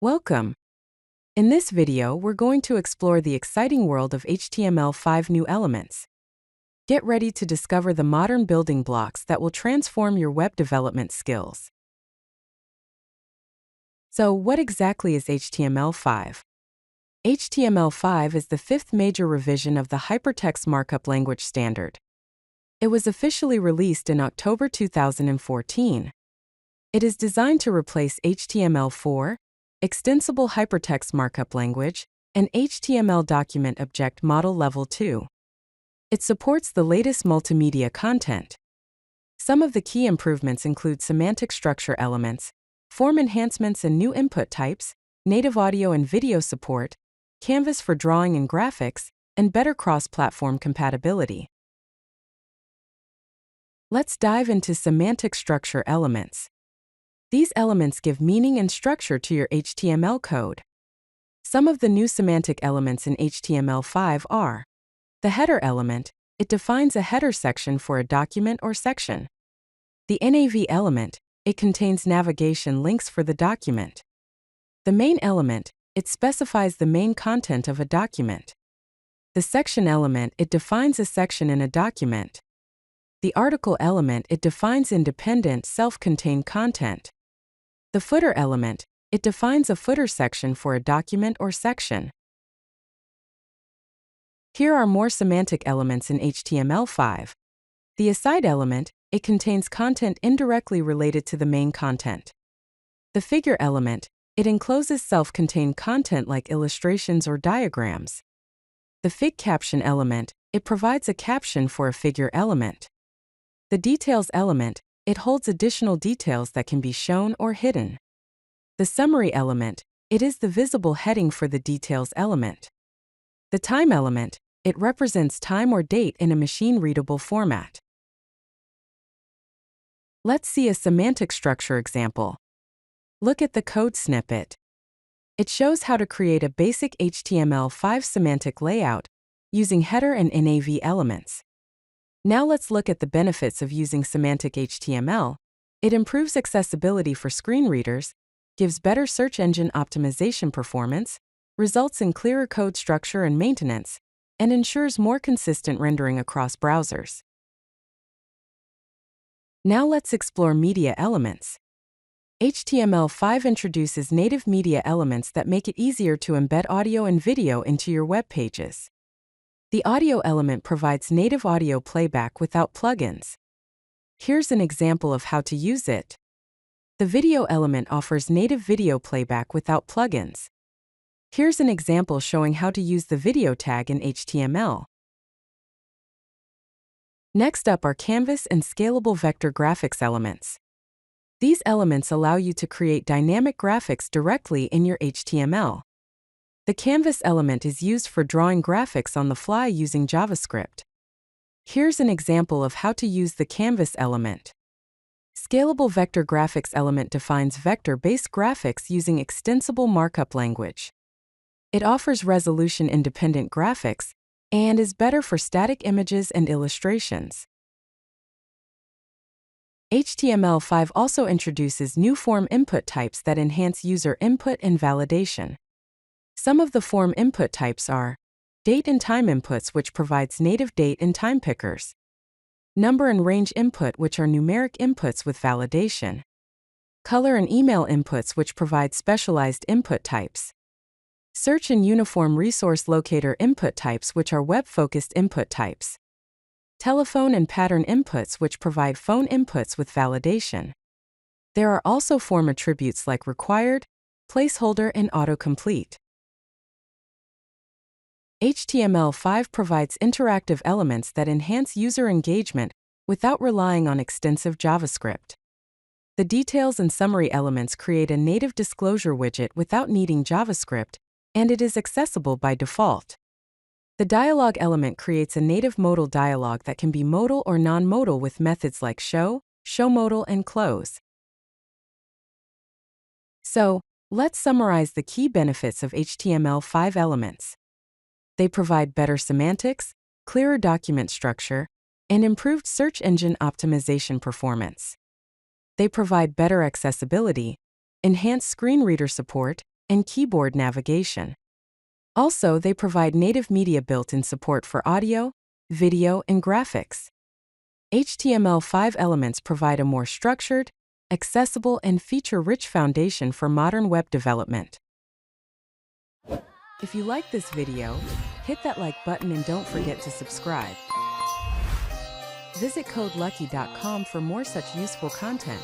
Welcome! In this video, we're going to explore the exciting world of HTML5 New Elements. Get ready to discover the modern building blocks that will transform your web development skills. So, what exactly is HTML5? HTML5 is the fifth major revision of the Hypertext Markup Language standard. It was officially released in October 2014. It is designed to replace HTML4, Extensible Hypertext Markup Language, and HTML Document Object Model Level 2. It supports the latest multimedia content. Some of the key improvements include semantic structure elements, form enhancements and new input types, native audio and video support, canvas for drawing and graphics, and better cross-platform compatibility. Let's dive into semantic structure elements. These elements give meaning and structure to your HTML code. Some of the new semantic elements in HTML5 are the header element. It defines a header section for a document or section. The nav element. It contains navigation links for the document. The main element. It specifies the main content of a document. The section element. It defines a section in a document. The article element. It defines independent, self-contained content. The footer element. It defines a footer section for a document or section. Here are more semantic elements in HTML5. The aside element. It contains content indirectly related to the main content. The figure element. It encloses self-contained content like illustrations or diagrams. The fig caption element. It provides a caption for a figure element. The details element. It holds additional details that can be shown or hidden. The summary element. It is the visible heading for the details element. The time element. It represents time or date in a machine-readable format. Let's see a semantic structure example. Look at the code snippet. It shows how to create a basic HTML5 semantic layout using header and nav elements. Now let's look at the benefits of using semantic HTML. It improves accessibility for screen readers, gives better search engine optimization performance, results in clearer code structure and maintenance, and ensures more consistent rendering across browsers. Now let's explore media elements. HTML5 introduces native media elements that make it easier to embed audio and video into your web pages. The audio element provides native audio playback without plugins. Here's an example of how to use it. The video element offers native video playback without plugins. Here's an example showing how to use the video tag in HTML. Next up are canvas and scalable vector graphics elements. These elements allow you to create dynamic graphics directly in your HTML. The canvas element is used for drawing graphics on the fly using JavaScript. Here's an example of how to use the canvas element. Scalable vector graphics element defines vector-based graphics using extensible markup language. It offers resolution-independent graphics and is better for static images and illustrations. HTML5 also introduces new form input types that enhance user input and validation. Some of the form input types are date and time inputs, which provides native date and time pickers. Number and range input, which are numeric inputs with validation. Color and email inputs, which provide specialized input types. Search and uniform resource locator input types, which are web-focused input types. Telephone and pattern inputs, which provide phone inputs with validation. There are also form attributes like required, placeholder, and autocomplete. HTML5 provides interactive elements that enhance user engagement without relying on extensive JavaScript. The details and summary elements create a native disclosure widget without needing JavaScript, and it is accessible by default. The dialog element creates a native modal dialog that can be modal or non-modal with methods like show, showModal, and close. So, let's summarize the key benefits of HTML5 elements. They provide better semantics, clearer document structure, and improved search engine optimization performance. They provide better accessibility, enhanced screen reader support, and keyboard navigation. Also, they provide native media built-in support for audio, video, and graphics. HTML5 elements provide a more structured, accessible, and feature-rich foundation for modern web development. If you like this video, hit that like button and don't forget to subscribe. Visit codelucky.com for more such useful content.